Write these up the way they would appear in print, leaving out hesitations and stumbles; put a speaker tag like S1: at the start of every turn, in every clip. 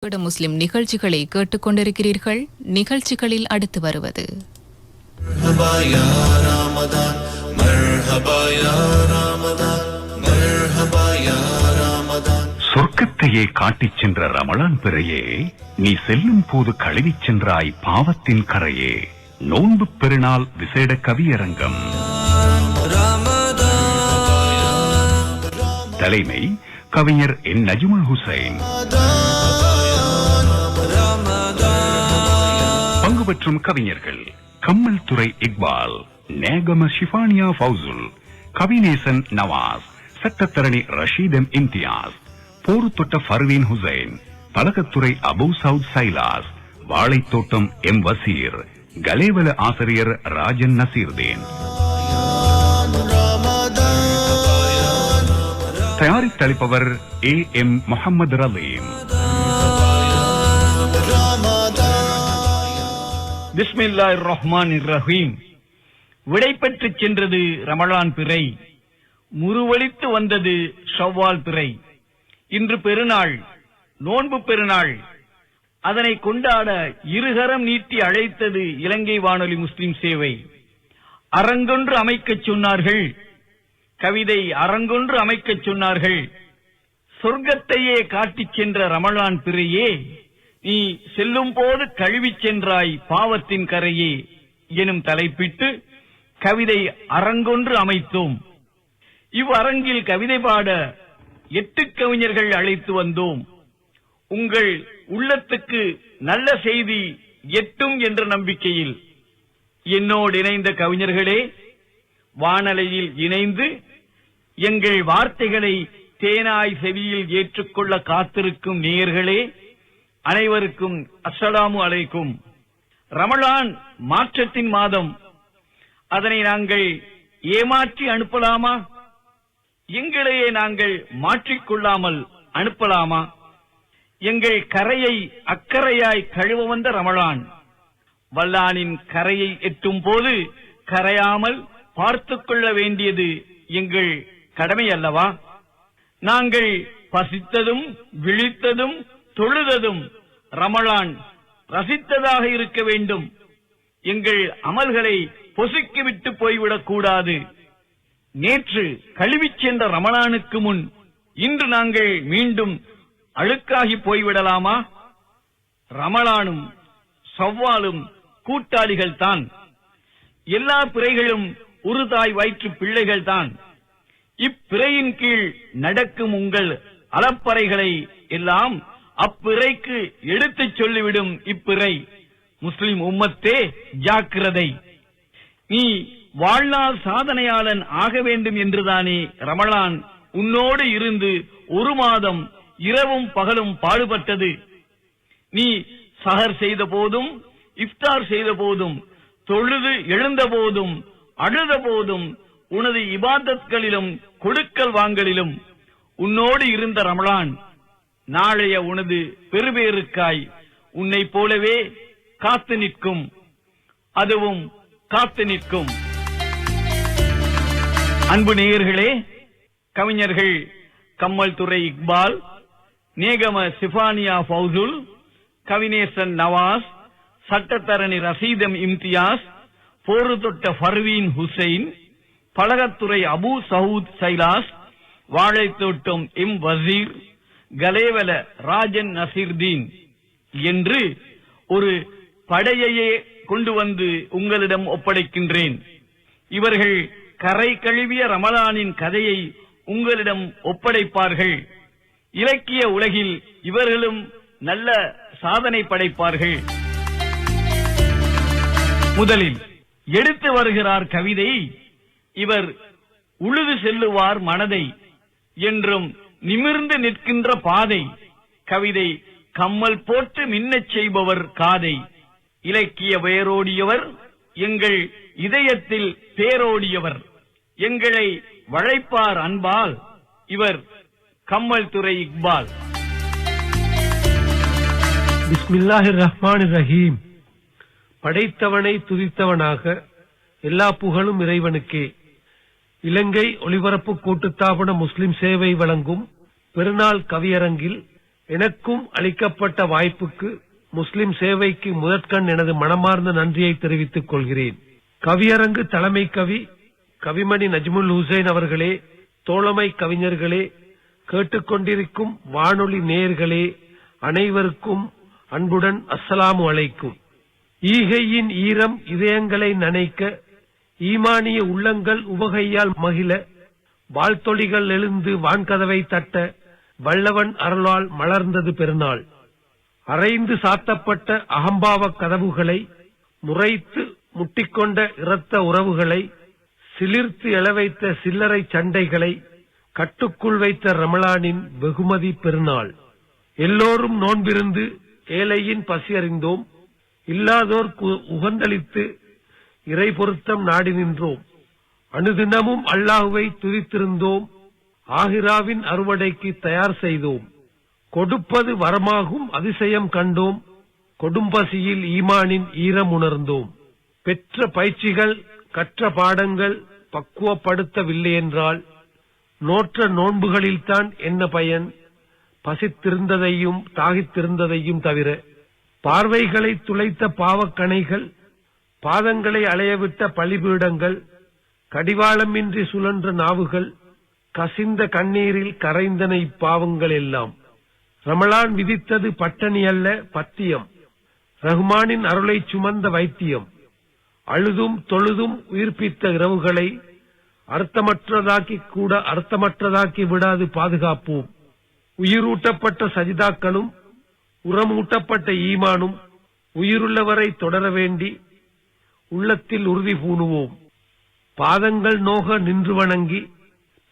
S1: முஸ்லிம் நிகழ்ச்சிகளை கேட்டுக்கொண்டிருக்கிறீர்கள். நிகழ்ச்சிகளில் அடுத்து வருவது
S2: சொர்க்கத்தையே காட்டிச் சென்ற ரமலான் பிறையே, நீ செல்லும் போது கழுவிச் சென்றாய் பாவத்தின் கரையே. நோன்பு பெருநாள் விசேட கவியரங்கம். தலைமை கவிஞர் என் நஜ்முல் ஹுசைன். பங்கு பெற்றும் கவிஞர்கள் கம்மல் துறை இக்பால், நேகம ஷிஃபானியா ஃபவுசுல், கவிநேசன் நவாஸ், சட்டத்தரணி ரஷீதம் இம்தியாஸ், போருத்தொட்ட ஃபர்வீன் ஹுசைன், பலகத்துறை அபு சவுத் சைலாஸ், வாழைத்தோட்டம் எம் வசீர், கலேவல ஆசிரியர் ராஜன் நசீர்தீன். தயாரித்தளிப்பவர் A.M. முஹம்மது ரலீம்.
S3: பிஸ்மில்லாஹிர் ரஹ்மானிர் ரஹீம். விடைபெற்று சென்றது ரமலான் பிறை, முருவளித்து வந்தது ஷவ்வால் பிறை. இன்று பெருநாள், நோன்பு பெருநாள். அதனை கொண்டாட இருகரம் நீட்டி அழைத்தது இலங்கை வானொலி முஸ்லிம் சேவை. அரங்கொன்று அமைக்கச் சொன்னார்கள், கவிதை அரங்கொன்று அமைக்கச் சொன்னார்கள். சொர்க்கத்தையே காட்டிச் சென்ற ரமலான் பிறையே, நீ செல்லும் போது கழுவிச் சென்றாய் பாவத்தின் கரையே எனும் தலைப்பிட்டு கவிதை அரங்கொன்று அமைத்தோம். இவ்வரங்கில் கவிதை பாட 8 கவிஞர்கள் அழைத்து வந்தோம். உங்கள் உள்ளத்துக்கு நல்ல செய்தி எட்டும் என்ற நம்பிக்கையில் என்னோடு இணைந்த கவிஞர்களே, வானலையில் இணைந்து எங்கள் வார்த்தைகளை தேனாய் செவியில் ஏற்றுக்கொள்ள காத்திருக்கும் நேயர்களே, அனைவருக்கும் அஸ்ஸலாமு அலைக்கும். ரமலான் மாற்றத்தின் மாதம். அதனை நாங்கள் ஏமாற்றி அனுப்பலாமா? எங்களையே நாங்கள் மாற்றிக்கொள்ளாமல் அனுப்பலாமா? எங்கள் கரையை அக்கறையாய் கழுவ வந்த ரமலான், வல்லானின் கரையை எட்டும் போது கரையாமல் பார்த்துக் கொள்ள வேண்டியது எங்கள் கடமை அல்லவா? நாங்கள் பசித்ததும் விழித்ததும் தொழுததும் ரமலான் ரசித்ததாக இருக்க வேண்டும். எங்கள் அமல்களை பொசுக்கிவிட்டு போய்விடக் கூடாது. நேற்று கழுவிச் சென்ற ரமலானுக்கு முன் இன்று நாங்கள் மீண்டும் அழுக்காகி போய்விடலாமா? ரமலானும் ஷவ்வாலும் கூட்டாளிகள் தான். எல்லா பிறைகளும் ஒரு தாய் வயிற்று பிள்ளைகள் தான். இப்பிறையின் கீழ் நடக்கும் உங்கள் அலப்பறைகளை எல்லாம் அப்பிறைக்கு எடுத்துச் சொல்லிவிடும் இப்பிறை. முஸ்லிம் உம்மத்தே ஜாக்கிரதை. நீ வாழ்நாள் சாதனையாளன் ஆக வேண்டும் என்றுதானே ரமலான் உன்னோடு இருந்து 1 மாதம் இரவும் பகலும் பாடுபட்டது. நீ சஹர் செய்த போதும், இஃப்தார் செய்த போதும், தொழுது எழுந்த போதும், அழுத போதும், உனது இபாதத்களிலும் கொடுக்கல் வாங்கலிலும் உன்னோடு இருந்த ரமலான் நாளைய உனது பெருபேருக்காய் உன்னை போலவே காத்து நிற்கும். அதுவும் காத்து நிற்கும். அன்பு நேயர்களே, கவிஞர்கள் கம்மல் துறை இக்பால், நேகம ஷிஃபானியா ஃபவுசுல், கவிநேசன் நவாஸ், சட்டத்தரணி ரஷீதம் இம்தியாஸ், போருத்தொட்ட ஃபர்வீன் ஹுசைன், பலகத்துறை அபு சவுத் சைலாஸ், வாழைத்தோட்டம் எம் வசீர், கலேவல ராஜன் நசீர்தீன் என்று ஒரு படையையே கொண்டு வந்து உங்களிடம் ஒப்படைக்கின்றேன். இவர்கள் கரை கழுவிய ரமலானின் கதையை உங்களிடம் ஒப்படைப்பார்கள். இலக்கிய உலகில் இவர்களும் நல்ல சாதனை படைப்பார்கள். முதலில் எடுத்து வருகிறார் கவிதை, இவர் உழுது செல்லுவார் மனதை என்றும் நிமிர்ந்து நிற்கின்ற பாதை. கவிதை கம்மல் போட்டு மின்னச் செய்பவர் காதை. இலக்கிய வேரோடியவர், எங்கள் இதயத்தில் பேரோடியவர். எங்களை வளைப்பார் அன்பால், இவர் கம்மல் துறை இக்பால்.
S4: பிஸ்மில்லாஹிர் ரஹ்மானிர் ரஹீம். படைத்தவனை துதித்தவனாக எல்லா புகழும் இறைவனுக்கே. இலங்கை ஒலிபரப்பு கூட்டுத்தாபன முஸ்லிம் சேவை வழங்கும் பெருநாள் கவியரங்கில் எனக்கும் அளிக்கப்பட்ட வாய்ப்புக்கு முஸ்லிம் சேவைக்கு முதற்கண் எனது மனமார்ந்த நன்றியை தெரிவித்துக் கொள்கிறேன். கவியரங்கு தலைமை கவிமணி நஜ்முல் ஹுசைன் அவர்களே, தோழமை கவிஞர்களே, கேட்டுக்கொண்டிருக்கும் வானொலி நேயர்களே, அனைவருக்கும் அன்புடன் அஸ்ஸலாமு அலைக்கும். ஈகையின் ஈரம் இதயங்களை நனைக்க, ஈமானிய உள்ளங்கள் உவகையால் மகிழ, வாழ்த்தொழிகள் எழுந்து வான்கதவை தட்ட, வல்லவன் அருளால் மலர்ந்தது பெருநாள். அரைந்து சாத்தப்பட்ட அகம்பாவ கதவுகளை, முறைத்து முட்டிக்கொண்ட இரத்த உறவுகளை, சிலிர்த்து எழவைத்த சில்லறை சண்டைகளை கட்டுக்குள் வைத்த ரமலானின் வெகுமதி பெருநாள். எல்லோரும் நோன்பிருந்து ஏழையின் பசியறிந்தோம், இல்லாதோர்க்கு உகந்தளித்து இறை பொருத்தம் நாடி நின்றோம். அனுதினமும் அல்லாஹுவை துதித்திருந்தோம், ஆகிராவின் அறுவடைக்கு தயார் செய்தோம். கொடுப்பது வரமாகும் அதிசயம் கண்டோம், கொடும்பசியில் ஈமானின் ஈரம் உணர்ந்தோம். பெற்ற பயிற்சிகள் கற்ற பாடங்கள் பக்குவப்படுத்தவில்லை என்றால் நோற்ற நோன்புகளில்தான் என்ன பயன்? பசித்திருந்ததையும் தாகித்திருந்ததையும் தவிர. பார்வைகளை துளைத்த பாவக்கணைகள், பாதங்களை அலையவிட்ட பலிபீடங்கள், கடிவாளமின்றி சுழன்ற நாவுகள், கசிந்த கண்ணீரில் கரைந்தன இப்பாவங்கள் எல்லாம். ரமலான் விதித்தது பட்டணி அல்ல, பத்தியம். ரஹ்மானின் அருளை சுமந்த வைத்தியம். அழுதும் தொழுதும் உயிர்ப்பித்த இரவுகளை அர்த்தமற்றதாக்கி விடாது பாதுகாப்போம். உயிரூட்டப்பட்ட சஜிதாக்களும் உரமூட்டப்பட்ட ஈமானும் உயிருள்ளவரை தொடர வேண்டி உள்ளத்தில் உறுதி பூணுவோம். பாதங்கள் நோக நின்று வணங்கி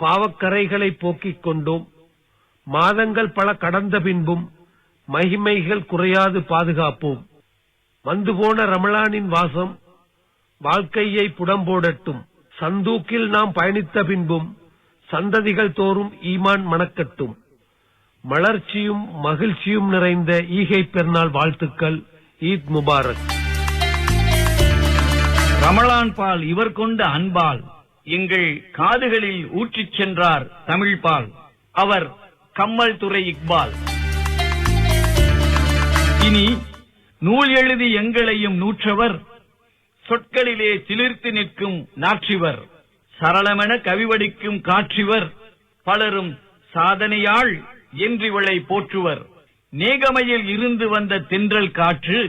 S4: பாவக்கரைகளை போக்கிக் கொண்டோம். மாதங்கள் பல கடந்த பின்பும் மகிமைகள் குறையாது பாதுகாப்போம். வந்து போன ரமலானின் வாசம் வாழ்க்கையை புடம்போடட்டும். சந்தூக்கில் நாம் பயணித்த பின்பும் சந்ததிகள் தோறும் ஈமான் மணக்கட்டும். மலர்ச்சியும் மகிழ்ச்சியும் நிறைந்த ஈகை பெருநாள் வாழ்த்துக்கள். ஈத் முபாரக்.
S3: ரமலான் பால் இவர் கொண்ட அன்பால் எங்கள் காதுகளில் ஊற்றிச் சென்றார் தமிழ் பால். அவர் கம்மல் துறை இக்பால். இனி நூல் எழுதி எங்களையும் நூற்றவர், சொற்களிலே சிலிர்த்து நிற்கும் நாற்றிவர், சரளமென கவிவடிக்கும் காற்றிவர், பலரும் சாதனையாள் என்றிவளை போற்றுவர். நேகமையில் இருந்து வந்த தென்றல் காற்று,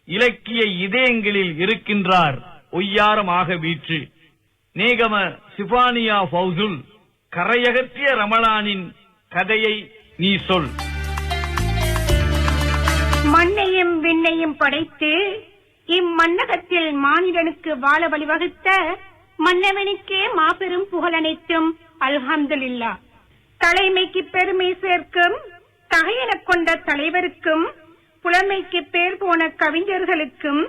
S3: இலக்கிய இதயங்களில் இருக்கின்றார் ஒய்யாரமாக வீற்று. நேகம சிபானியா ஃபௌசுல், கரையகற்றிய ரமலானின் கதையை நீ சொல்.
S5: மண்ணையும் விண்ணையும் படைத்து இம்மன்னகத்தில் மானிடனுக்கு வாழ வழிவகுத்த மன்னவனுக்கே மாபெரும் புகழனைத்தும் அல்ஹம்துலில்லாஹ். தலைமைக்கு பெருமை சேர்க்கும் தகையெனக் கொண்ட தலைவருக்கும், புலமைக்கு பேர் போன கவிஞர்களுக்கும்,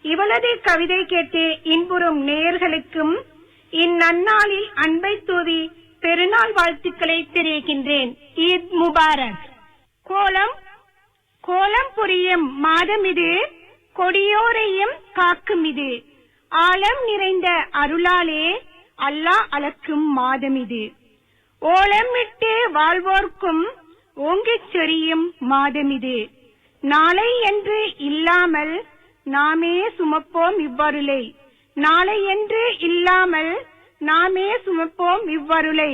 S5: இவளது கவிதை கேட்டு இன்புறும் நேயர்களுக்கும் இந்நன்னாளில் அன்பை தூவி பெருநாள் வாழ்த்துக்களை தெரிவிக்கின்றேன். ஈத் முபாரக். கோலம் புரியும் மாதம் இது, கொடியோரையும் காக்கும் இது, ஆழம் நிறைந்த அருளாலே அல்லாஹ் அளக்கும் மாதம் இது, ஓலம் விட்டு வாழ்வோர்க்கும் ஓங்கிச் சொரியும் மாதம் இது, நாளை என்று இல்லாமல் நாமே சுமப்போம் இவ்வருளை, நாளை என்று இல்லாமல் நாமே சுமப்போம் இவ்வருளை.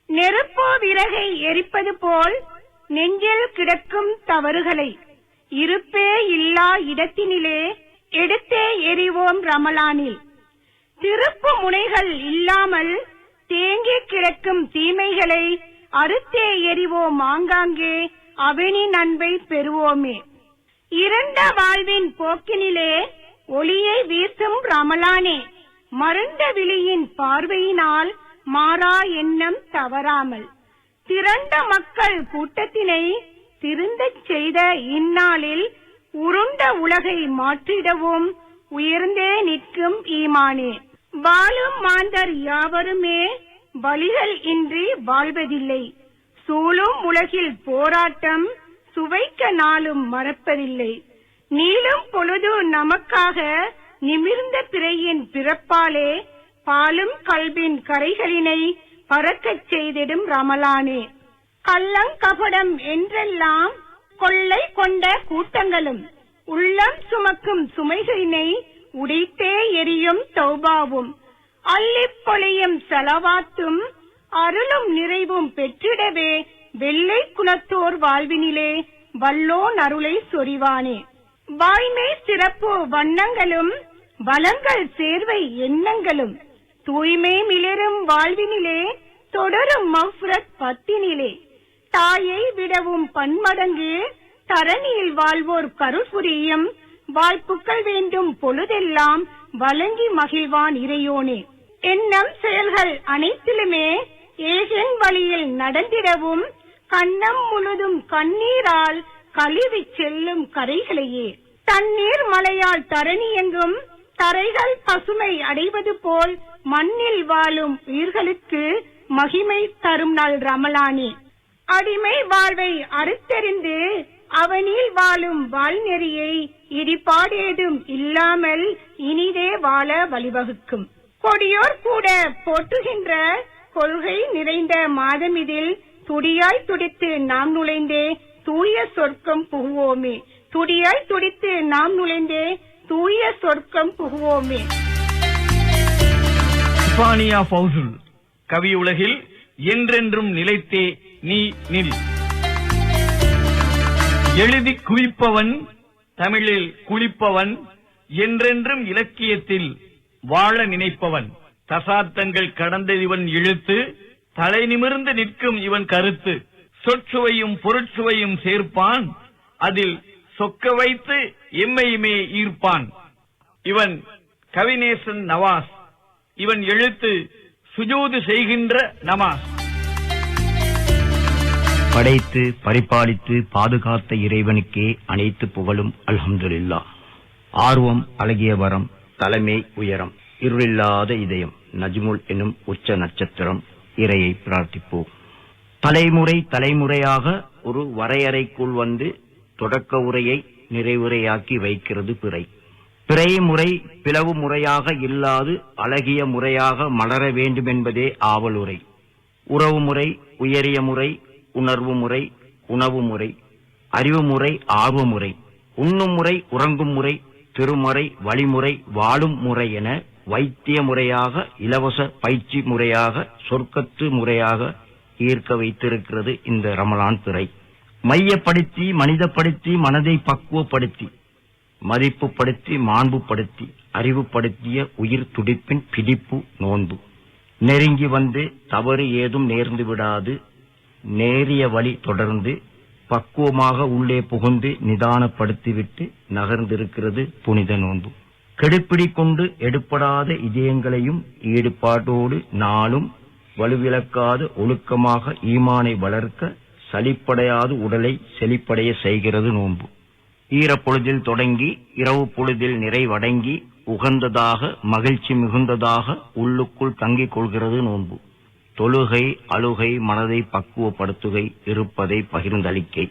S5: நெருப்போ விறகை எரிப்பது போல் நெஞ்சில் கிடக்கும் தவறுகளை இருப்பே இல்லா இடத்தினிலே எடுத்தே எறிவோம் ரமலானில். திருப்பு முனைகள் இல்லாமல் தேங்கி கிடக்கும் தீமைகளை அறுத்தே எறிவோம் ஆங்காங்கே, அவனின் அன்பை பெறுவோமே. இரண்ட வாழ்வின் போக்கினிலே ஒளியை வீசும் ரமலானே, மருண்ட விழியின் பார்வையினால் மாறா எண்ணம் தவறாமல் திரண்ட மக்கள் கூட்டத்தினை திருந்தச் செய்த இந்நாளில் உருண்ட உலகை மாற்றிடவும் உயர்ந்தே நிற்கும் ஈமானே. வாழும் மாந்தர் யாவருமே பலிகள் இன்றி வாழ்வதில்லை, சூழும் உலகில் போராட்டம் சுவைக்க நாளும் மறப்பதில்லை. நீளும் பொழுது நமக்காக நிமிர்ந்த பிறையின் பிறப்பாலே பாலும் கல்வின் கரைகளினை பறக்கச் செய்திடும் ரமலானே. கள்ளங்கபடம் என்றெல்லாம் கொள்ளை கொண்ட கூட்டங்களும் உள்ளம் சுமக்கும் சுமைகளினை உடைத்தே எரியும் தௌபாவும் அள்ளிப் பொழியும் செலவாத்தும் அருளும் நிறைவும் பெற்றிடவே வெள்ளை குலத்தோர் வாழ்வினிலே வல்லோன் அருளை சொரிவானே. வாய்மை சிறப்பு வண்ணங்களும் வளங்கள் சேர்வை எண்ணங்களும் தூய்மை மிளரும் வாழ்வினிலே தொடரும் மஃப்ரத் பத்தினிலே தாயை விடவும் பன்மடங்கு தரணியில் வாழ்வோர் கருப்புரியும் வாய்ப்புக்கள் வேண்டும் பொழுதெல்லாம் வழங்கி மகிழ்வான் இறையோனே. எண்ணம் செயல்கள் அனைத்திலுமே ஏகன் வழியில் நடந்திடவும் கண்ணம் முழுதும் கண்ணீரால் கழுவி செல்லும் கரைகளையே தண்ணீர் மலையால் தரணி எங்கும் தரைகள் பசுமை அடைவது போல் மண்ணில் வாழும் உயிர்களுக்கு மகிமை தரும் நாள் ரமலானே. அடிமை வாழ்வை அறுத்தெறிந்து அவனில் வாழும் வாழ்நெறியை இடிபாடேதும் இல்லாமல் இனிதே வாழ வழிவகுக்கும். கொடியோர் கூட போற்றுகின்ற கொள்கை நிறைந்த மாதம் இதில் துடியாய் துடித்து நாம் நுழைந்தே தூய சொர்க்கம் புகுவோமே. துடியாய் துடித்து நாம் நுழைந்தே தூய சொர்க்கம் புகுவோமே.
S3: இஸ்பானியா ஃபௌசுல் கவி உலகில் என்றென்றும் நிலைத்தே நீ நில். எழுதி குவிப்பவன் தமிழில் குளிப்பவன் என்றென்றும் இலக்கியத்தில் வாழ நினைப்பவன். தசாப்தங்கள் கடந்த இவன் எழுத்து தலை நிமிர்ந்து நிற்கும் இவன் கருத்து. சொற்சுவையும் பொருட்சுவையும் சேர்ப்பான் அதில் சொக்க வைத்து எம்மையுமே ஈர்ப்பான். இவன் கவிநேசன் நவாஸ். இவன் எழுத்து சுஜூது செய்கின்ற நமாஸ்.
S6: படைத்து பரிபாலித்து பாதுகாத்த இறைவனுக்கே அனைத்து புகழும் அல்ஹம்துலில்லாஹ். ஆர்வம் அழகிய வரம், தலைமை உயரம், இருளில்லாத இதயம், நஜ்முல் எனும் உச்ச நட்சத்திரம். இறையை பிரார்த்திப்போம். தலைமுறை தலைமுறையாக ஒரு வரையறைக்குள் வந்து தொடக்க உரையை நிறைவுரையாக்கி வைக்கிறது பிறை. பிறை முறை பிளவு முறையாக இல்லாது அழகிய முறையாக மலர வேண்டும் என்பதே ஆவல் உரை. உறவு முறை, உயரிய முறை, உணர்வு முறை, உணவு முறை, அறிவு முறை, ஆர்வ முறை, உண்ணும் முறை, உறங்கும் முறை, திருமறை, வழிமுறை, வாழும் முறை என வைத்திய முறையாக, இலவச பயிற்சி முறையாக, சொர்க்கத்து முறையாக ஈர்க்க வைத்திருக்கிறது இந்த ரமலான் பிறை. மையப்படுத்தி மனிதப்படுத்தி மனதை பக்குவப்படுத்தி மதிப்புப்படுத்தி மாண்புப்படுத்தி அறிவுப்படுத்திய உயிர் துடிப்பின் பிடிப்பு நோன்பு. நெருங்கி வந்து தவறு ஏதும் நேர்ந்து விடாது நேரிய வழி தொடர்ந்து பக்குவமாக உள்ளே புகுந்து நிதானப்படுத்திவிட்டு நகர்ந்திருக்கிறது புனித நோன்பு. கெடுப்பிடி கொண்டு எடுப்படாத இதயங்களையும் ஈடுபாட்டோடு நாளும் வலுவிழக்காத ஒழுக்கமாக ஈமானை வளர்க்க சலிப்படையாது உடலை செழிப்படைய செய்கிறது நோன்பு. ஈரப்பொழுதில் தொடங்கி இரவு பொழுதில் நிறைவடங்கி உகந்ததாக மகிழ்ச்சி மிகுந்ததாக உள்ளுக்குள் தங்கிக் கொள்கிறது நோன்பு. தொழுகை அழுகை மனதை பக்குவப்படுத்துகை இருப்பதை பகிர்ந்தளிக்கை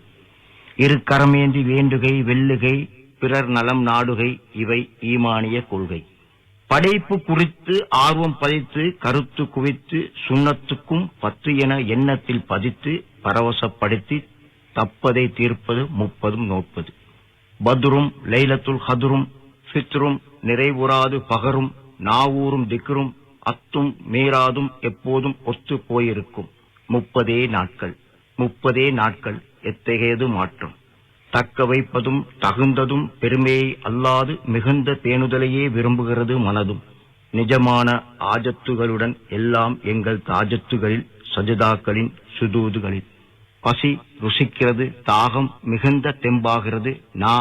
S6: இரு கரமேந்தி வேண்டுகை வெல்லுகை பிறர் நலம் நாடுகை இவை ஈமானிய கொள்கை. படைப்பு குறித்து ஆர்வம் பதித்து கருத்து குவித்து சுண்ணத்துக்கும் பத்து என எண்ணத்தில் பதித்து பரவசப்படுத்தி தப்பதை தீர்ப்பது 30 நோட்பது. பத்ரும் லைலத்துல் ஹதுரும் ஃபித்ரும் நிறைவுறாது பகரும் நாவூரும் திக்ரும் அத்தும் மீறாதும் எப்போதும் ஒத்து போயிருக்கும் 30 நாட்கள். 30 நாட்கள் எத்தகையது மாற்றம். தக்க வைப்பதும் தகுந்ததும் பெருமையை அல்லாது மிகுந்த பேணுதலையே விரும்புகிறது மனதும். நிஜமான ஆஜத்துகளுடன் எல்லாம் எங்கள் தாஜத்துகளில் சஜதாக்களின் சுதூதுகளில். பசி ருசிக்கிறது தாகம் மிகுந்த தெம்பாகிறது நா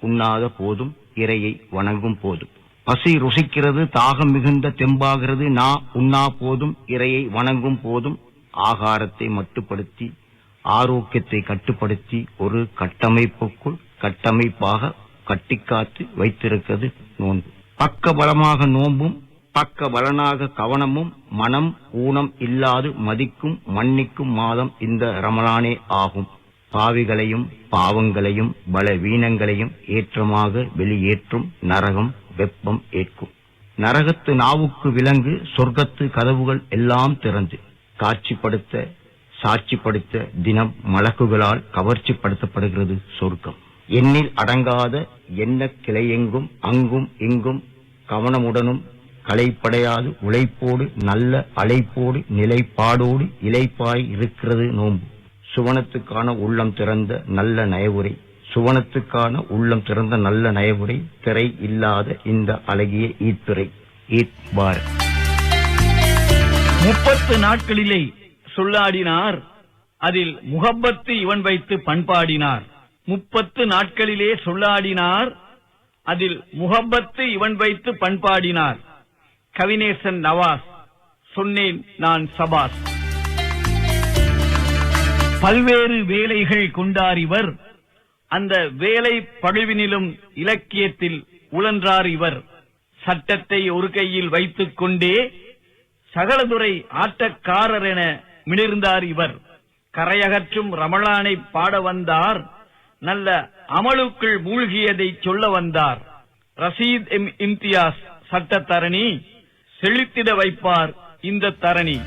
S6: உண்ணாத போதும் இறையை வணங்கும் போதும். பசி ருசிக்கிறது தாகம் மிகுந்த தெம்பாகிறது நா உண்ணா போதும் இறையை வணங்கும் போதும். ஆகாரத்தை மட்டுப்படுத்தி ஆரோக்கியத்தை கட்டுப்படுத்தி ஒரு கட்டமைப்புக்குள் கட்டமைப்பாக கட்டிக்காத்து வைத்திருக்கிறது நோன்பு. பக்க பலமாக நோன்பும் பக்க பலனாக கவனமும் மனம் ஊனம் இல்லாது மதிக்கும் மன்னிக்கும் மாதம் இந்த ரமலானே ஆகும். பாவிகளையும் பாவங்களையும் பலவீனங்களையும் ஏற்றமாக வெளியேற்றும் நரகம் வெப்பம் ஏற்கும். நரகத்து நாவுக்கு விலங்கு சொர்க்கத்து கதவுகள் எல்லாம் திறந்து காட்சிப்படுத்த சாட்சிப்படுத்த தினம் மலக்குகளால் கவர்ச்சிப்படுத்தப்படுகிறது சொர்க்கம். எண்ணில் அடங்காத எண்ண கிளையெங்கும் அங்கும் இங்கும் கவனமுடனும் களைப்படையாது உழைப்போடு நல்ல அழைப்போடு நிலைப்பாடோடு இலைப்பாய் இருக்கிறது நோன்பு. சுவனத்துக்கான உள்ளம் திறந்த நல்ல நயவுரை, சுவனத்துக்கான உள்ளம் திறந்த நல்ல நயவுரை, திரை இல்லாத இந்த அழகிய ஈத்பிறை ஈத்பார்.
S3: 30 நாட்களிலே சொல்லாடினார், அதில் முகப்பத்து இவன் வைத்து பண்பாடினார். 30 நாட்களிலே சொல்லாடினார், அதில் முகப்பத்து இவன் வைத்து பண்பாடினார். கவிநேசன் நவாஸ். சொன்னேன் நான் சபாஸ். பல்வேறு வேலைகள் கொண்டார் இவர், அந்த வேலை பழுவினிலும் இலக்கியத்தில் உழன்றார் இவர். சட்டத்தை ஒரு கையில் வைத்துக் கொண்டே சகலதுறை ஆட்டக்காரர் என மிளிர்ந்தார் இவர். கரையகற்றும் ரமலானை பாட வந்தார், நல்ல அமலுக்குள் மூழ்கியதை சொல்ல வந்தார். ரசீத் இம்தியாஸ் சட்டத்தரணி, செழித்திட வைப்பார் இந்த தரணி.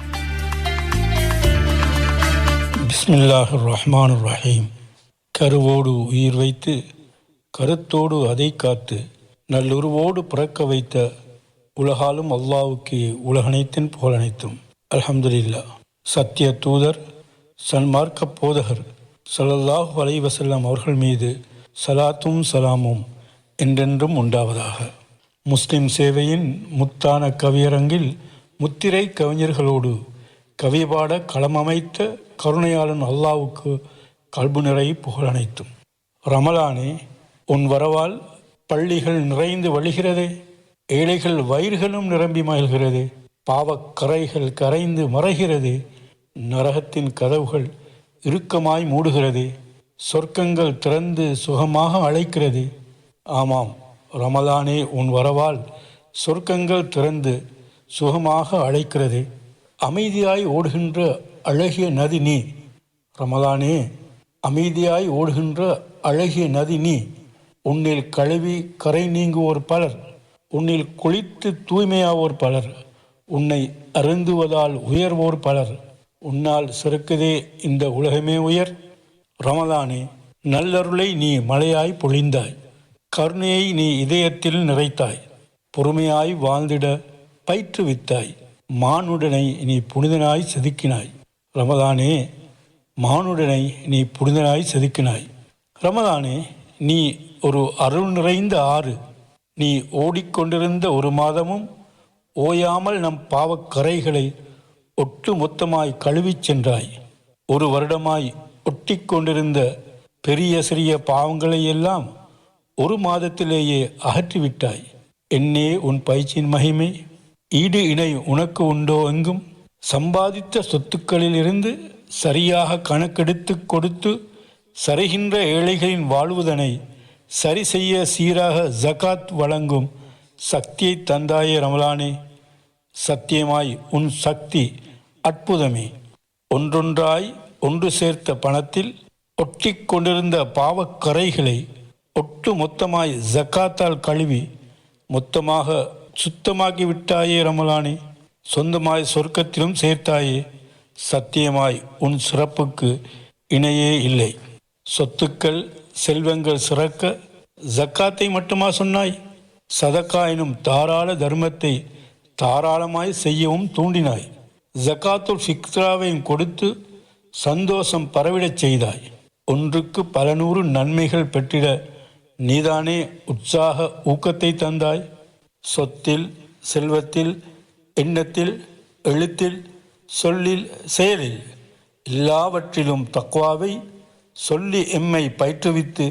S7: பிஸ்மில்லாஹிர் ரஹ்மானிர் ரஹீம். கருவோடு உயிர் வைத்து கருத்தோடு அதை காத்து நல்லுருவோடு பிறக்க வைத்த உலகாலும் அல்லாவுக்கு உலகனைத்தின் புகழனைத்தும். அல்ஹம்துலில்லாஹ். சத்திய தூதர் சன்மார்க்க போதகர் ஸல்லல்லாஹு அலைஹி வஸல்லம் அவர்கள் மீது சலாத்தும் சலாமும் என்றென்றும் உண்டாவதாக. முஸ்லிம் சேவையின் முத்தான கவியரங்கில் முத்திரை கவிஞர்களோடு கவிபாட களமமைத்த கருணையாளன் அல்லாவுக்கு கல்பு நிறை புகழனைத்தும். ரமலானே, உன் வரவால் பள்ளிகள் நிறைந்து வழிகிறதே, ஏழைகள் வயிறுகளும் நிரம்பி மகிழ்கிறது, பாவக்கரைகள் கரைந்து மறைகிறது, நரகத்தின் கதவுகள் இறுக்கமாய் மூடுகிறது, சொர்க்கங்கள் திறந்து சுகமாக அழைக்கிறது. ஆமாம் ரமலானே, உன் வரவால் சொர்க்கங்கள் திறந்து சுகமாக அழைக்கிறது. அமைதியாய் ஓடுகின்ற அழகிய நதி நீ. ரமலானே, அமைதியாய் ஓடுகின்ற அழகிய நதி நீ. உன்னில் கழுவி கரை நீங்குவோர் பலர், உன்னில் குளித்து தூய்மையாவோர் பலர், உன்னை அருந்துவதால் உயர்வோர் பலர், உன்னால் சிறக்குதே இந்த உலகமே உயர். ரமலானே, நல்லருளை நீ மழையாய் பொழிந்தாய், கருணையை நீ இதயத்தில் நிறைத்தாய், பொறுமையாய் வாழ்ந்திட பயிற்றுவித்தாய், மானுடனை நீ புனிதனாய் செதுக்கினாய். ரமலானே, மானுடனை நீ புனிதனாய் செதுக்கினாய். ரமலானே, நீ ஒரு அருள் நிறைந்த ஆறு. நீ ஓடிக்கொண்டிருந்த ஒரு மாதமும் ஓயாமல் நம் பாவக்கரைகளை ஒட்டு மொத்தமாய் கழுவிச் சென்றாய். ஒரு வருடமாய் ஒட்டி கொண்டிருந்த பெரிய சிறிய பாவங்களை எல்லாம் ஒரு மாதத்திலேயே அகற்றிவிட்டாய். என்னே உன் பயிற்சியின் மகிமை, ஈடு இணை உனக்கு உண்டோ எங்கும்? சம்பாதித்த சொத்துக்களில் இருந்து சரியாக கணக்கெடுத்து கொடுத்து சரிகின்ற ஏழைகளின் வாழ்வுதனை சரி செய்ய சீராக ஜகாத் வழங்கும் சக்தியை தந்தாயே ரமலானே. சத்தியமாய் உன் சக்தி அற்புதமே. ஒன்றொன்றாய் ஒன்று சேர்த்த பணத்தில் ஒட்டி கொண்டிருந்த பாவக்கரைகளை ஒட்டு மொத்தமாய் ஜக்காத்தால் கழுவி மொத்தமாக சுத்தமாக்கி விட்டாயே ரமலானே. சொந்தமாய் சொர்க்கத்திலும் சேர்த்தாயே. சத்தியமாய் உன் சிறப்புக்கு இணையே இல்லை. சொத்துக்கள் செல்வங்கள் சிறக்க ஜக்காத்தை மட்டுமா சொன்னாய்? சதக்கா எனும் தாராள தர்மத்தை தாராளமாய் செய்யவும் தூண்டினாய். ஜக்காத்துல் ஃபித்ராவையும் கொடுத்து சந்தோஷம் பரவிடச் செய்தாய். ஒன்றுக்கு பல நூறு நன்மைகள் பெற்றிட நீதானே உற்சாக ஊக்கத்தை தந்தாய். சொத்தில் செல்வத்தில் எண்ணத்தில் எழுத்தில் சொல்லில் செயலில் எல்லாவற்றிலும் தக்வாவை சொல்லி எம்மை பயிற்றுவித்து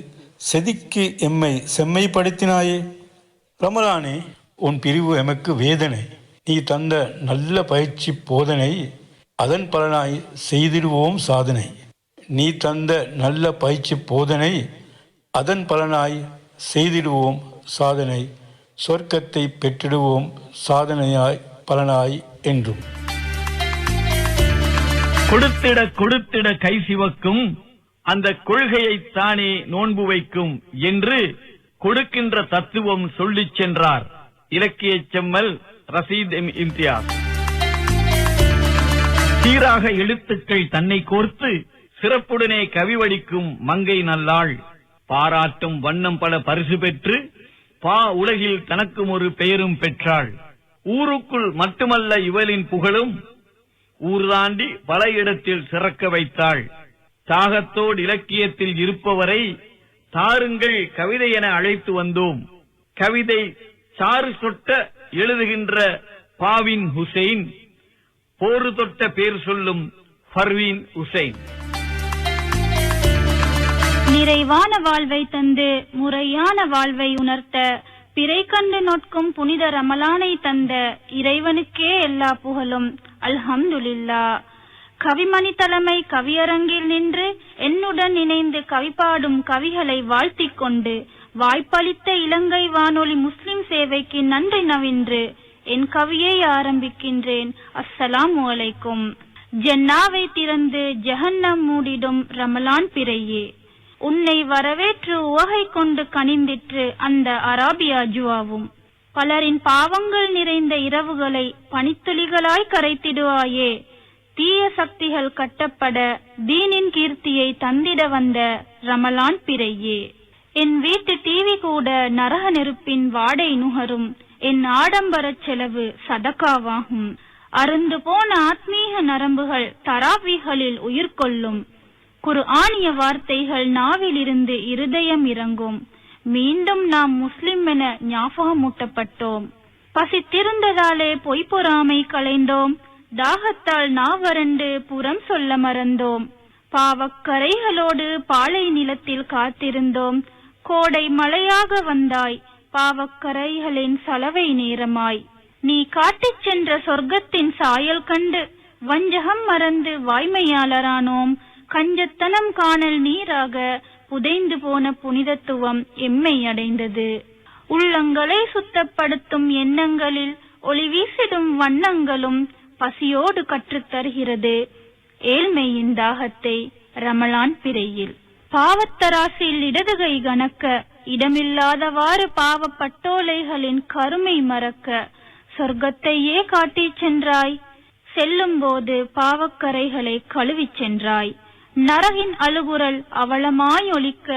S7: செதுக்கி எம்மை செம்மைப்படுத்தினாயே. ரமலானே, உன் பிரிவு எமக்கு வேதனை. நீ தந்த நல்ல பயிற்சி போதனை, அதன் பலனாய் செய்திடுவோம் சாதனை. நீ தந்த நல்ல பயிற்சி போதனை, அதன் பலனாய் செய்திடுவோம் சாதனை. சொர்க்கத்தை பெற்றிடுவோம் சாதனையாய் பலனாய் என்றும்.
S3: கொடுத்திட கொடுத்திட கை சிவக்கும், அந்த கொள்கையைத்தானே நோன்பு வைக்கும் என்று கொடுக்கின்ற தத்துவம் சொல்லிச் சென்றார் இலக்கிய செம்மல் ரசீத் இம்தியாஸ். சீராக எழுத்துக்கள் தன்னை கோர்த்து சிறப்புடனே கவி வடிக்கும் மங்கை நல்லாள். பாராட்டும் வண்ணம் பல பரிசு பெற்று உலகில் தனக்கும் ஒரு பெயரும் பெற்றாள். ஊருக்குள் மட்டுமல்ல இவளின் புகழும், ஊர் தாண்டி பல இடத்தில் சிறக்க வைத்தாள். தாகத்தோடு இலக்கியத்தில் இருப்பவரை தாருங்கள் கவிதை என அழைத்து வந்தோம். கவிதை சாறு சொட்ட எழுதுகின்ற பாவின் ஹுசைன், போரு தொட்ட பேர் சொல்லும் பர்வீன் ஹுசைன்.
S8: நிறைவான வாழ்வை தந்து முறையான வாழ்வை உணர்த்த பிறை கண்டு நோட்கும் புனித ரமலானை தந்த இறைவனுக்கே எல்லா புகழும். அல்ஹம்துலில்லாஹ். கவிமணி தலைமை கவியரங்கில் நின்று என்னுடன் இணைந்து கவிபாடும் கவிகளை வாழ்த்திக் கொண்டு வாய்ப்பளித்த இலங்கை வானொலி முஸ்லிம் சேவைக்கு நன்றி நவின்று என் கவியை ஆரம்பிக்கின்றேன். அஸ்ஸலாமு அலைக்கும். ஜன்னாவை திறந்து ஜஹன்னம் மூடிடும் ரமலான் பிறையே, உன்னை வரவேற்று உவகை கொண்டு கனிந்திற்று அந்த அராபியா ஜுவாவும். பலரின் பாவங்கள் நிறைந்த இரவுகளை பனித்துளிகளாய் கரைத்திடுவாயே, தீய சக்திகள் கட்டப்பட தீனின் கீர்த்தியை தந்திட வந்த ரமலான் பிறையே. என் வீட்டு டிவி கூட நரக நெருப்பின் வாடை நுகரும், என் ஆடம்பரச் செலவு சதகாவாகும். அருந்து போன ஆத்மீக நரம்புகள் தராவிகளில் உயிர் கொள்ளும். குர்ஆனிய வார்த்தைகள் நாவிலிருந்து இருதயம் இறங்கும். மீண்டும் நாம் முஸ்லிம் என ஞாபகமூட்டப்பட்டோம். பசித்திருந்ததாலே பொய்பொறாமை களைந்தோம். தாகத்தால் நாவரண்டு புறம் சொல்ல மறந்தோம். பாவக்கரைகளோடு பாலை நிலத்தில் காத்திருந்தோம். கோடை மழையாக வந்தாய், பாவக்கரைகளின் சலவை நேரமாய். நீ காட்டிச் சென்ற சொர்க்கத்தின் சாயல் கண்டு வஞ்சகம் மறந்து வாய்மையாளரானோம். கஞ்சத்தனம் காணல் நீராக புதைந்து போன புனிதத்துவம் எம்மை அடைந்தது. உள்ளங்களை சுத்தப்படுத்தும் எண்ணங்களில் ஒளி வீசிடும் வண்ணங்களும் பசியோடு கற்றுத்தருகிறது ஏழ்மையின் தாகத்தை ரமலான் பிறையில். பாவத்தராசில் இடதுகை கணக்க இடமில்லாதவாறு பாவப்பட்டோலைகளின் கருமை மறக்க சொர்க்கத்தையே காட்டிச் சென்றாய். செல்லும் போது பாவக்கரைகளை கழுவிச் சென்றாய். நரகின் அழுகுரல் அவலமாய் ஒலிக்க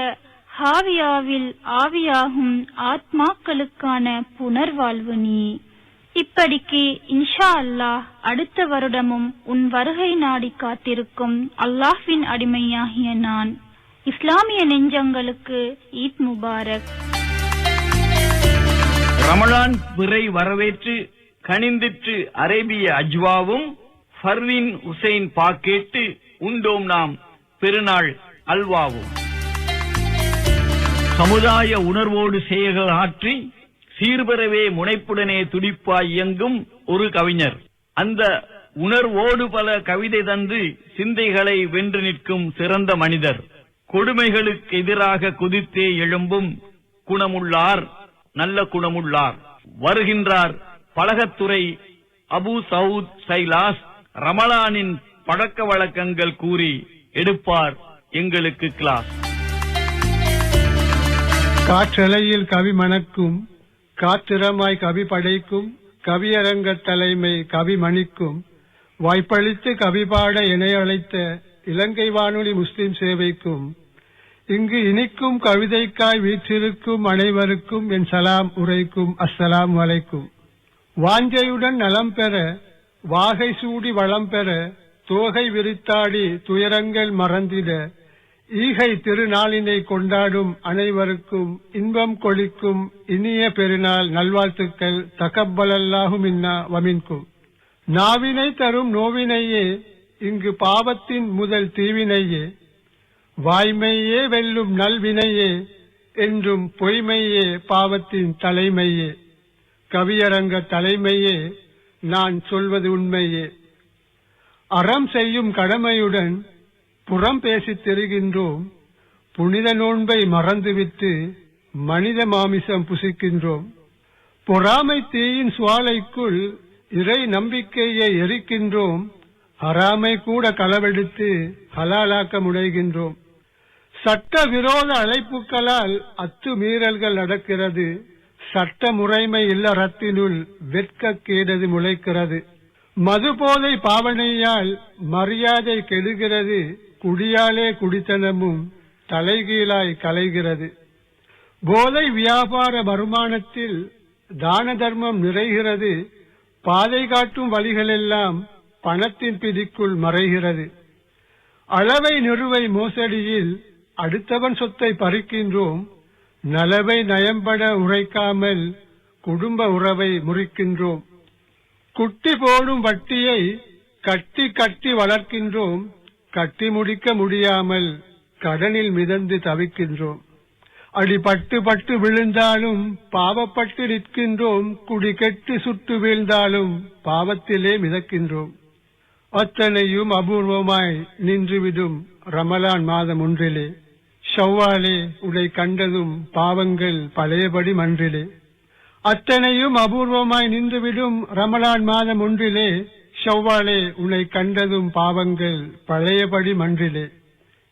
S8: ஹாவியாவில் ஆவியாகும் ஆத்மாக்களுக்கான புனர்வாழ்வு நீ. இப்படிக்கு இன்ஷா அல்லாஹ் அடுத்த வருடமும் உன் வருகை நாடி காத்திருக்கும் அல்லாஹ்வின் அடிமையாகிய நான். இஸ்லாமிய நெஞ்சங்களுக்கு ஈத் முபாரக்.
S3: ரமலான் பிறை வரவேற்று கனிந்திற்று அரேபிய அஜ்வாவும் பர்வீன் ஹுசைன் பாக்கேட்டு உண்டோம் நாம் பெருநாள் அல்வாவும். சமுதாய உணர்வோடு செயல்கள் ஆற்றி சீர்பெறவே முனைப்புடனே துடிப்பாய் இயங்கும் ஒரு கவிஞர். அந்த உணர்வோடு பல கவிதை தந்து சிந்தைகளை வென்று நிற்கும் சிறந்த மனிதர். கொடுமைகளுக்கு எதிராக குதித்தே எழும்பும் குணமுள்ளார், நல்ல குணமுள்ளார். வருகின்றார் பலகத்துறை அபு சவுத் சைலாஸ். ரமலானின் பழக்க வழக்கங்கள் கூறி எடுப்பார் எங்களுக்கு கிளாஸ்.
S9: காற்றலையில் கவி மணக்கும், காத்திரமாய் கவி படைக்கும், கவியரங்க தலைமை கவி மணிக்கும், வாய்ப்பளித்து கவி பாட என அழைத்த இலங்கை வானொலி முஸ்லிம் சேவைக்கும், இங்கு இனிக்கும் கவிதைக்காய் வீற்றிருக்கும் அனைவருக்கும் என் சலாம் உரைக்கும். அஸ்ஸலாமு அலைக்கும். வாஞ்சையுடன் நலம் பெற, வாகை சூடி வளம் பெற, தோகை விரித்தாடி துயரங்கள் மறந்திட, ஈகை திருநாளினை கொண்டாடும் அனைவருக்கும் இன்பம் கொளிக்கும் இனிய பெருநாள் நல்வாழ்த்துக்கள். தகப்பலல்லாஹு மின்னா வமின்கும். நாவினை தரும் நோவினையே, இங்கு பாவத்தின் முதல் தீவினையே, வாய்மையே வெல்லும் நல்வினையே, என்றும் பொய்மையே பாவத்தின் தலைமையே, கவியரங்க தலைமையே, நான் சொல்வது உண்மையே. அறம் செய்யும் கடமையுடன் புறம் பேசித் தெரிகின்றோம், புனித நோன்பை மறந்துவிட்டு மனித மாமிசம் புசிக்கின்றோம். பொறாமை தீயின் சுவாலைக்குள் இறை நம்பிக்கையை எரிக்கின்றோம், ஹராமை கூட களவெடுத்து ஹலாலாக்க முனைகின்றோம். சட்ட விரோத அழைப்புகளால் அத்துமீறல்கள் நடக்கிறது, சட்ட முறைமை இல்லறத்தினுள் வெட்கக்கேடது முளைக்கிறது. மதுபோதை பாவனையால் மரியாதை கெடுகிறது, குடியாலே குடித்தனமும் தலைகீழாய் கலைகிறது. போதை வியாபார வருமானத்தில் தான தர்மம் நிறைகிறது, பாதை காட்டும் வழிகளெல்லாம் பணத்தின் பிடிக்குள் மறைகிறது. அளவை நிறுவை மோசடியில் அடுத்தவன் சொத்தை பறிக்கின்றோம், நலவை நயம்பட உரைக்காமல் குடும்ப உறவை முறிக்கின்றோம். குட்டி போடும் வட்டியை கட்டி கட்டி வளர்க்கின்றோம், கட்டி முடிக்க முடியாமல் கடனில் மிதந்து தவிக்கின்றோம். அடிபட்டு பட்டு விழுந்தாலும் பாவப்பட்டு நிற்கின்றோம், குடி கெட்டு சுட்டு வீழ்ந்தாலும் பாவத்திலே மிதக்கின்றோம். அத்தனையும் அபூர்வமாய் நின்றுவிடும் ரமலான் மாதம் ஒன்றிலே, ஷவ்வாலே உடை கண்டதும் பாவங்கள் பழையபடி மன்றிலே. அத்தனையும் அபூர்வமாய் நின்றுவிடும் ரமலான் மாதம் ஒன்றிலே, ஷவ்வாலே உன்னை கண்டதும் பாவங்கள் பழையபடி மன்றிலே.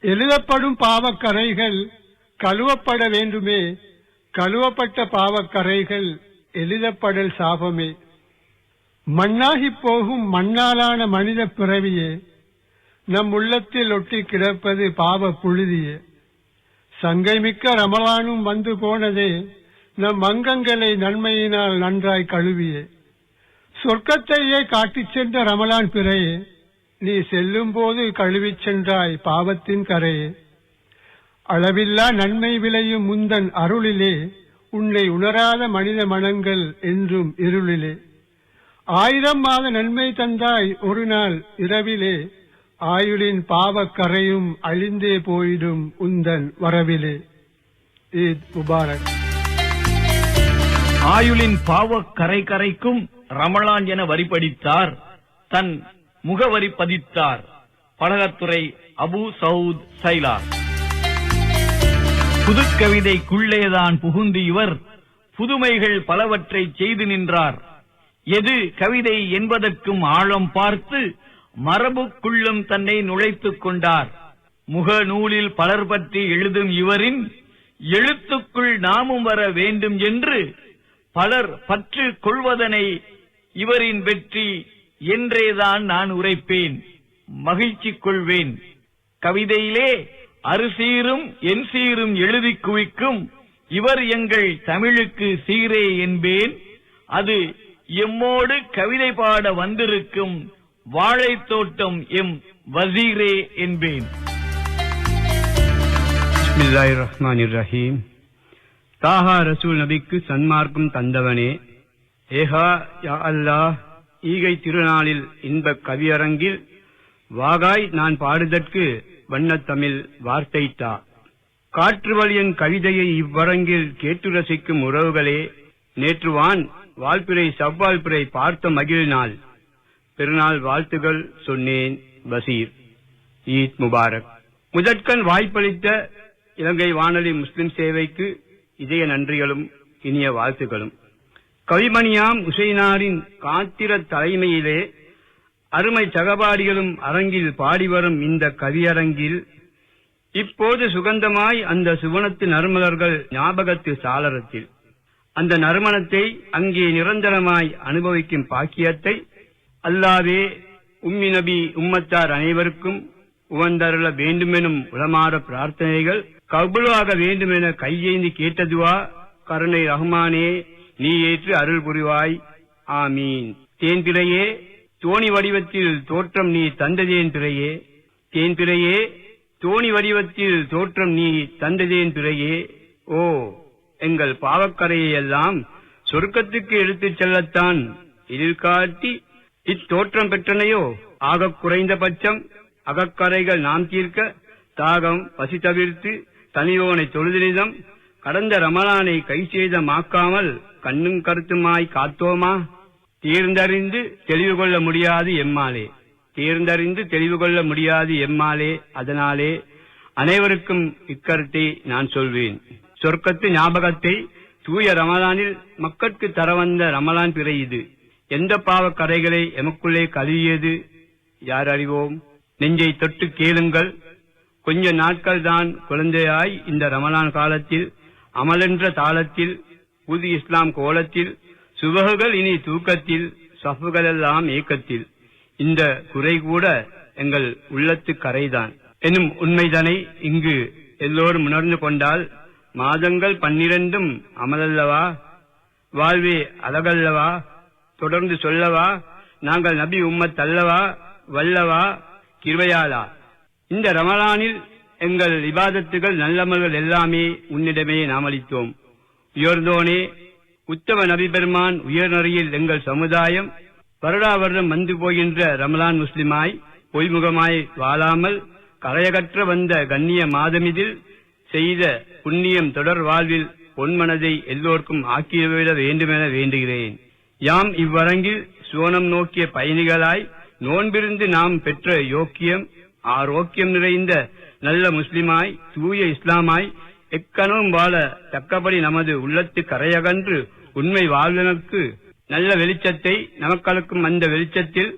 S9: எழுதப்படும் பாவக்கரைகள் கழுவப்பட வேண்டுமே, கழுவப்பட்ட பாவக்கரைகள் எழுதப்படல் சாபமே. மண்ணாகி போகும் மண்ணாலான மனித பிறவியே, நம் உள்ளத்தில் ஒட்டி கிடப்பது பாவ புழுதியே. சங்கை மிக்க ரமலானும் வந்து போனதே, நம் அங்கங்களை நன்மையினால் நன்றாய் கழுவியே. சொர்க்கத்தையே காட்டிச் சென்ற ரமலான் பிறையே, நீ செல்லும் போது கழுவிச் சென்றாய் பாவத்தின் கரையே. அளவில்லா நன்மை விளையும் முந்தன் அருளிலே, உன்னை உணராத மனித மனங்கள் என்றும் இருளிலே. 1000 மாத நன்மை தந்தாய் ஒரு நாள் இரவிலே, ஆயுளின் பாவக் கரையும் அழிந்தே போயிடும் உந்தன் வரவிலே. ஈத் முபாரக்.
S3: ஆயுளின் பாவக் கரை கரைக்கும் ரமலான் என வரிபடித்தார், தன் முகவரி பதித்தார் பலகத்துறை அபு சவுத் சைலார். புதுக்கவிதைக்குள்ளேதான் புகுந்து இவர் புதுமைகள் பலவற்றை செய்து நின்றார். எது கவிதை என்பதற்கும் ஆழம் பார்த்து மரபுக்குள்ளும் தன்னை நுழைத்துக் கொண்டார். முகநூலில் பலர் பற்றி எழுதும் இவரின் எழுத்துக்குள் நாமும் வர வேண்டும் என்று பலர் பற்று கொள்வதனை இவரின் வெற்றி என்றேதான் நான் உரைப்பேன், மகிழ்ச்சி கொள்வேன். கவிதையிலே அறுசீரும் என் சீரும் எழுதி குவிக்கும் இவர் எங்கள் தமிழுக்கு சீரே என்பேன். அது எம்மோடு கவிதை பாட வந்திருக்கும் வாழைத்தோட்டம் எம் வசீரே என்பேன்.
S10: பிஸ்மில்லாஹிர் ரஹ்மானிர் ரஹீம். தாஹா ரசூல் நபிக்கு சன்மார்க்கம் தந்தவனே, ஏஹா யா அல்லாஹ், ஈகை திருநாளில் இன்பக் கவியரங்கில் வாகாய் நான் பாடுதற்கு வண்ணத்தமிழ் வார்த்தைத்தா. காற்று வழியன் கவிதையை இவ்வரங்கில் கேட்டு ரசிக்கும் உறவுகளே, நேற்றுவான் வாழ்பிறை செவ்வாழ்பிறை பார்த்த மகிழ் நாள் பெருநாள் வாழ்த்துகள் சொன்னேன் பசீர். ஈத் முபாரக். முதற்கண் வாய்ப்பளித்த இலங்கை வானொலி முஸ்லிம் சேவைக்கு இதய நன்றிகளும் இனிய வாழ்த்துகளும். கவிமணியாம் உசைனாரின் காத்திர தலைமையிலே அருமை சகபாடிகளும் அரங்கில் பாடிவரும் இந்த கவியரங்கில் இப்போது சுகந்தமாய் அந்த சுவனத்து நறுமலர்கள் ஞாபகத்து சாளரத்தில் அந்த நறுமணத்தை அங்கே நிரந்தரமாய் அனுபவிக்கும் பாக்கியத்தை அல்லாவே உம்மி நபி உம்மத்தார் அனைவருக்கும் உவந்தருள வேண்டுமெனும் உளமாற பிரார்த்தனைகள் கபுலாக வேண்டுமென கையேந்தி கேட்டதுவா கருணை ரஹ்மானே நீ ஏற்று அருள் புரிவாய். ஆமீன். தேன்பிறையே, தோணி வடிவத்தில் தோற்றம் நீ தந்ததேன் பிறையே, தேன்பிறையே தோணி வடிவத்தில் தோற்றம் நீ தந்ததேன் பிறையே. ஓ, எங்கள் பாவக்கரையை எல்லாம் சொர்க்கத்துக்கு எடுத்துச் செல்லத்தான் எதிர்காட்டி இத்தோற்றம் பெற்றனையோ. ஆகக் குறைந்த பட்சம் அகக்கரைகள் நாம் தீர்க்க தாகம் பசி தவிர்த்து தனியோனை தொழுதினிதம் கடந்த ரமலானை கை செய்தமாக்காமல் கண்ணும் கருத்துமாய் காத்தோமா. தேர்ந்தறிந்து தெளிவு கொள்ள முடியாது எம்மாலே, தேர்ந்தறிந்து தெளிவு கொள்ள முடியாது எம்மாலே. அதனாலே அனைவருக்கும் இக்கருத்தை நான் சொல்வேன். சொர்க்கத்து ஞாபகத்தை தூய ரமலானில் மக்களுக்கு தர வந்த ரமலான் பிறை இது. எந்த பாவக் கரைகளை எமக்குள்ளே கழுவியது யார் அறிவோம்? நெஞ்சை தொட்டு கேளுங்கள். கொஞ்ச நாட்கள் தான் குழந்தையாய் இந்த ரமலான் காலத்தில் அமலென்ற தாளத்தில் புது இஸ்லாம் கோலத்தில் சுபகுகள் இனி தூக்கத்தில் சஃபுகளெல்லாம் ஏக்கத்தில் இந்த குறை கூட எங்கள் உள்ளத்து கரைதான் எனும் உண்மைதனை இங்கு எல்லோரும் உணர்ந்து கொண்டால் மாதங்கள் 12 அமலல்லவா, வாழ்வே அழகல்லவா, தொடர்ந்து சொல்லவா, நாங்கள் நபி உம்மத் அல்லவா, வல்லவா, கிருபையாளா. இந்த ரமலானில் எங்கள் இபாதத்துகள் நல்லமல்கள் எல்லாமே உன்னிடமே நாம் அளித்தோம். உயர்ந்தோனே, உத்தம நபி பெருமான் உயர்நெறியில் எங்கள் சமுதாயம் வருடா வருடம் வந்து போகின்ற ரமலான் முஸ்லிமாய் பொய்முகமாய் வாழாமல் கரையகற்ற வந்த கண்ணிய மாதமிதில் செய்த புண்ணியம் தொடர் வாழ்வில் பொன்மனதை எல்லோருக்கும் ஆக்கிவிட வேண்டுமென வேண்டுகிறேன். யாம் இவ்வரங்கில் சோனம் நோக்கிய பயணிகளாய் நோன்பிருந்து நாம் பெற்ற யோக்கியம் ஆரோக்கியம் நிறைந்த நல்ல முஸ்லிமாய் தூய இஸ்லாமாய் எக்கனவும் வாழ தக்கபடி நமது உள்ளத்து கரையகன்று உண்மை வாழ்வதற்கு நல்ல வெளிச்சத்தை நமக்களுக்கும் அந்த வெளிச்சத்தில்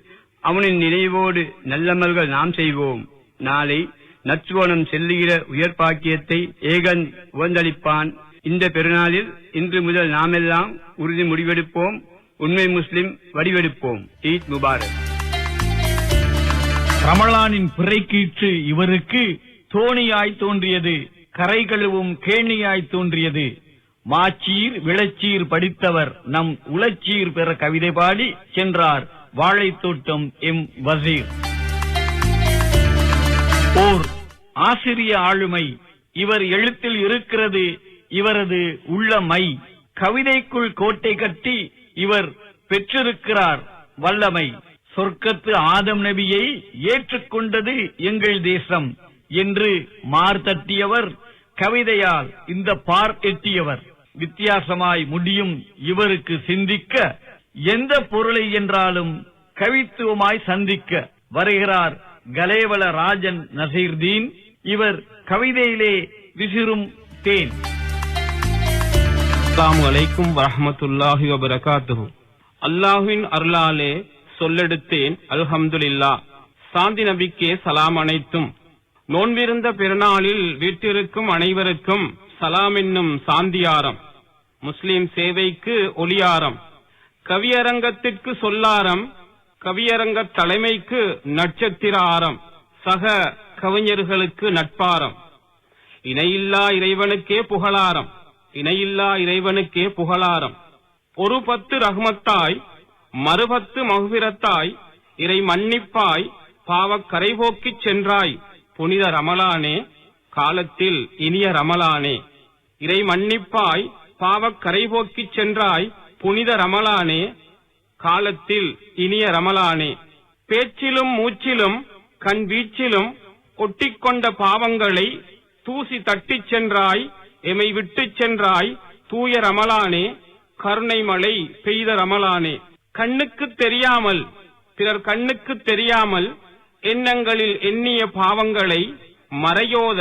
S10: அவனின் நினைவோடு நல்லமல்கள் நாம் செய்வோம். நாளை நற்சுவனம் செல்லுகிற உயர்பாக்கியத்தை ஏகன் உவந்தளிப்பான். இந்த பெருநாளில் இன்று முதல் நாமெல்லாம் உறுதி முடிவெடுப்போம். உண்மை முஸ்லிம் வடிவெடுப்போம். ஈத் முபாரக்.
S3: ரமலானின் பிறைக்கீற்று இவருக்கு தோணியாய் தோன்றியது, கரை கழுவும் கேணியாய் தோன்றியது. மாச்சீர் விளச்சீர் படித்தவர் நம் உளச்சீர் பெற கவிதை பாடி சென்றார் வாழைத்தோட்டம் எம் வசீர். ஓர் ஆசிரிய ஆளுமை இவர் எழுத்தில் இருக்கிறது, இவரது உள்ளமை. கவிதைக்குள் கோட்டை கட்டி இவர் பெற்றிருக்கிறார் வல்லமை. சொர்க்கத்து ஆதம் நபியை ஏற்றுக்கொண்டது எங்கள் தேசம் என்று மார்த்தட்டியவர், கவிதையால் இந்த பார் எட்டியவர். வித்தியாசமாய் முடியும் இவருக்கு சிந்திக்க, எந்த பொருளை என்றாலும் கவித்துவமாய் சந்திக்க. வருகிறார் கலேவல ராஜன் நசீர்தீன். இவர் கவிதையிலே விசிறும் தேன்.
S11: அஸ்ஸலாமு அலைக்கும் வரஹ்மத்துல்லாஹி வபரகாத்துஹு. அல்லாஹ்வின் அருளாலே சொல்லெடுத்தேன் அல்ஹம்துலில்லாஹ். சாந்தி நபிக்கே சலாம் அனைத்தும். நோன்பிருந்த பெருநாளில் வீட்டிற்கும் அனைவருக்கும் சலாம் என்னும் சாந்தியாரம். முஸ்லிம் சேவைக்கு ஒளியாரம். கவியரங்கத்திற்கு சொல்லாரம். கவியரங்க தலைமைக்கு நட்சத்திர ஆரம். சக கவிஞர்களுக்கு நட்பாரம். இணையில்லா இறைவனுக்கே புகழாரம். இணையில்லா இறைவனுக்கே புகழாரம். ஒரு 10 ரஹ்மத்தாய் மறுபத்து மகுபிரத்தாய் இறை மன்னிப்பாய் பாவக் கரைபோக்கிச் சென்றாய் புனித ரமலானே காலத்தில் இனிய ரமலானே. இறை மன்னிப்பாய் பாவக் கரைபோக்கிச் சென்றாய் புனித ரமலானே காலத்தில் இனிய ரமலானே. பேச்சிலும் மூச்சிலும் கண் வீச்சிலும் ஒட்டிக்கொண்ட பாவங்களை தூசி தட்டிச் சென்றாய் எமை விட்டுச் சென்றாய் தூய ரமலானே கருணை மழை பெய்த ரமலானே. கண்ணுக்கு தெரியாமல் பிறர் கண்ணுக்கு தெரியாமல் எண்ணங்களில் எண்ணிய பாவங்களை மறையோத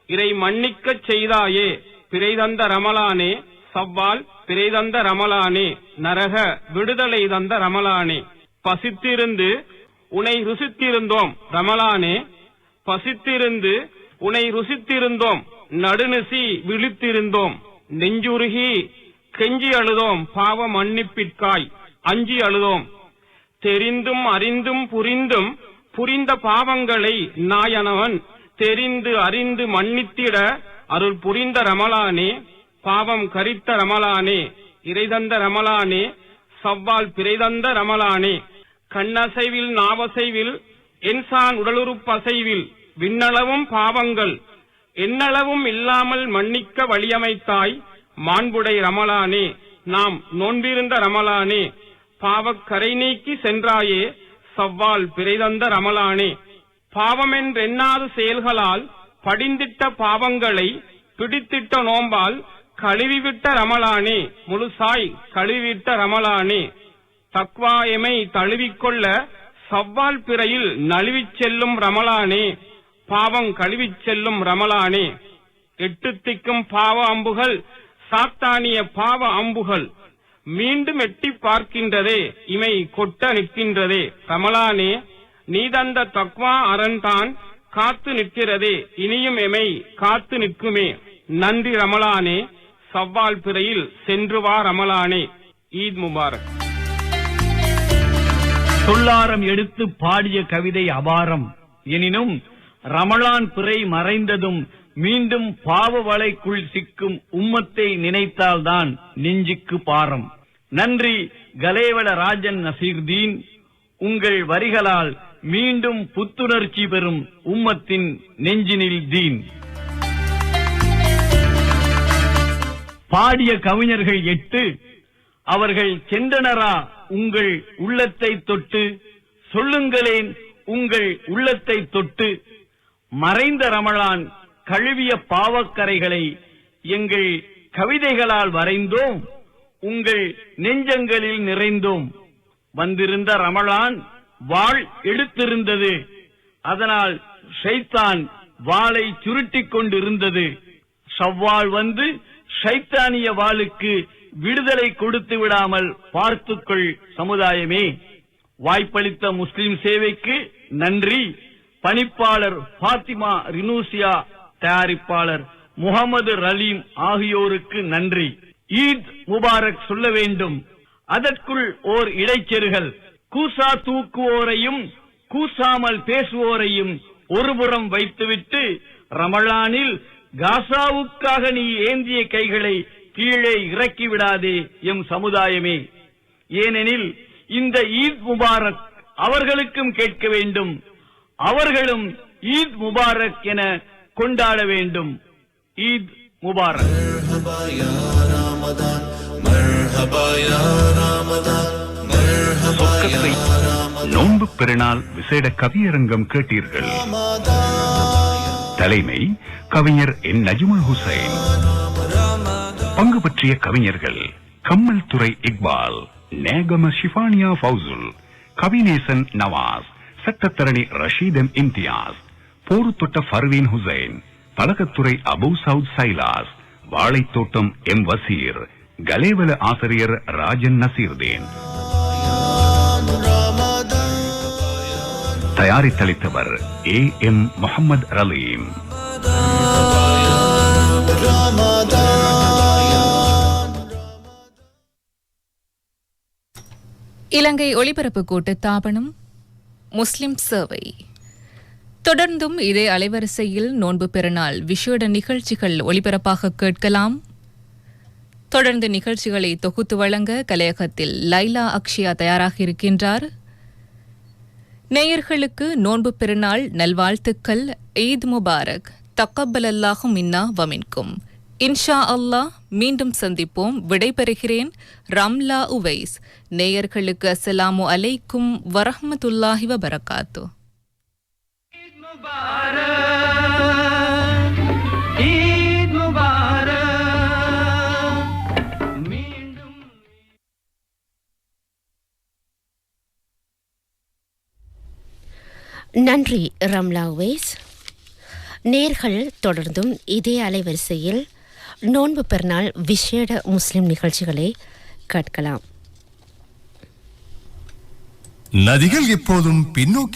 S11: இறை மன்னிக்கச் செய்தாயே பிறை தந்த ரமலானே. சவ்வால் பிறை தந்த ரமலானே நரக விடுதலை தந்த ரமலானே. பசித்திருந்து உனை ருசித்திருந்தோம் ரமலானே. பசித்திருந்து உனை ருசித்திருந்தோம் நடுநிசி விழித்திருந்தோம். நெஞ்சுருகி கெஞ்சி அழுதோம் பாவ மன்னிப்பிற்காய் அஞ்சி அழுதோம். தெரிந்தும் அறிந்தும் புரிந்தும் புரிந்த பாவங்களை நாயனவன் தெரிந்து அறிந்து மன்னித்திட அருள் புரிந்த ரமலானே. பாவம் கரித்த ரமலானே இறைதந்த ரமலானே. சவ்வால் பிறைதந்த ரமலானே. கண்ணசைவில் நாவசைவில் என்சான் உடலுறுப்பசைவில் விண்ணளவும் பாவங்கள் என்னளவும் இல்லாமல் மன்னிக்க வழியமைத்தாய் மாண்புடை ரமலானே. நாம் நோன்பிருந்த ரமலானே பாவக் கரை நீக்கி சென்றாயே சவ்வால் பிறைதந்த ரமலானே. பாவமென்றெண்ணாத செயல்களால் படிந்திட்ட பாவங்களை பிடித்திட்ட நோம்பால் கழுவிவிட்ட ரமலானே முழுசாய் கழுவிவிட்ட ரமலானே. தக்வா எமை தழுவிக்கொள்ள சவ்வால் பிறையில் நழுவிச் செல்லும் ரமலானே. பாவம் கழுவிச் செல்லும் ரமலானே. 8 திக்கும் பாவ அம்புகள் சாத்தானிய பாவ அம்புகள் மீண்டும் எட்டி பார்க்கின்றதே இமை கொட்ட நிற்கின்றதே ரமலானே. நீ தந்த தக்வா அரண்தான் காத்து நிற்கிறதே இனியும் எமை காத்து நிற்குமே. நன்றி ரமலானே. சவ்வால் பிறையில் சென்று வா ரமலானே. ஈத் முபாரக்.
S3: சொல்லாரம் எடுத்து பாடிய கவிதை அபாரம். எனினும் ரமலான் பிறை மறைந்ததும் மீண்டும் பாவ வலைக்குள் சிக்கும் உம்மத்தை நினைத்தால்தான் நெஞ்சுக்கு பாரம். நன்றி கலேவல ராஜன் நசீர்தீன். உங்கள் வரிகளால் மீண்டும் புத்துணர்ச்சி பெறும் உம்மத்தின் நெஞ்சினில் தீன். பாடிய கவிஞர்கள் 8. அவர்கள் சென்றனரா உங்கள் உள்ளத்தை தொட்டு, சொல்லுங்களேன் உங்கள் உள்ளத்தை தொட்டு. மறைந்த ரமலான் கழுவிய பாவக்கரைகளை எங்கள் கவிதைகளால் வரைந்தோம், உங்கள் நெஞ்சங்களில் நிறைந்தோம். வந்திருந்த ரமலான் வாள் எடுத்திருந்தது, அதனால் ஷைத்தான் வாளை சுருட்டிக் கொண்டிருந்தது. ஷவ்வால் வந்து ஷைத்தானிய வாளுக்கு விடுதலை கொடுத்து விடாமல் பார்த்துக்கொள் சமுதாயமே. வாய்ப்பளித்த முஸ்லிம் சேவைக்கு நன்றி. பணிப்பாளர் பாத்திமா ரினூசியா, தயாரிப்பாளர் முகமது ரலீம் ஆகியோருக்கு நன்றி. ஈத் முபாரக் சொல்ல வேண்டும், அதற்குள் ஓர் இடைச்செருகல். கூசா தூக்குவோரையும் கூசாமல் பேசுவோரையும் ஒருபுறம் வைத்துவிட்டு, ரமலானில் காசாவுக்காக நீ ஏந்திய கைகளை கீழே இறக்கிவிடாதே எம் சமுதாயமே. ஏனெனில் இந்த ஈத் முபாரக் அவர்களுக்கும் கேட்க வேண்டும், அவர்களும் ஈத் முபாரக் என கொண்டாட வேண்டும். ஈத் முபாரக்.
S2: சொர்க்கத்தை நோன்பு பெருநாள் விசேட கவியரங்கம் கேட்டீர்கள். தலைமை கவிஞர் என் நஜ்முல் ஹுசைன். பங்கு பற்றிய கவிஞர்கள் கம்மல் துறை இக்பால், நேகம ஷிஃபானியா ஃபவுசுல், கவிநேசன் நவாஸ், சட்டத்தரணி ரஷீதன் இம்தியாஸ், போருத்தொட்ட ஃபர்வீன் ஹுசைன், பலகத்துறை அபு சவுத் சைலாஸ், வாழைத்தோட்டம் எம் வசீர், கலேவல ஆசிரியர் ராஜன் நசீர்தேன். தயாரித்தளித்தவர் AM முகமது ரலீம்.
S1: இலங்கை ஒலிபரப்பு கூட்டுத்தாபனம் முஸ்லிம் சேவை. தொடர்ந்தும் இதே அலைவரிசையில் நோன்பு பெருநாள் விசேட நிகழ்ச்சிகள் ஒலிபரப்பாக கேட்கலாம். தொடர்ந்து நிகழ்ச்சிகளை தொகுத்து வழங்க கலையகத்தில் லைலா அக்ஷயா தயாராக இருக்கின்றார். நேயர்களுக்கு நோன்பு பெருநாள் நல்வாழ்த்துக்கள். ஈத் முபாரக். தக்கபலல்லாஹு மின்னா வமின்கும். இன்ஷா அல்லாஹ் மீண்டும் சந்திப்போம். விடைபெறுகிறேன். ரம்லா உவைஸ். நேயர்களுக்கு அஸ்ஸலாமு அலைக்கும் வரஹ்மத்துல்லாஹி வபரகாத்து.
S12: நன்றி ரம்லா உவைஸ். நேர்கள் தொடர்ந்தும் இதே அலைவரிசையில் நோன்பு பெருநாள் விசேட முஸ்லிம் நிகழ்ச்சிகளை கேட்கலாம்.
S13: நதிகள் எப்போதும் பின்னோக்கி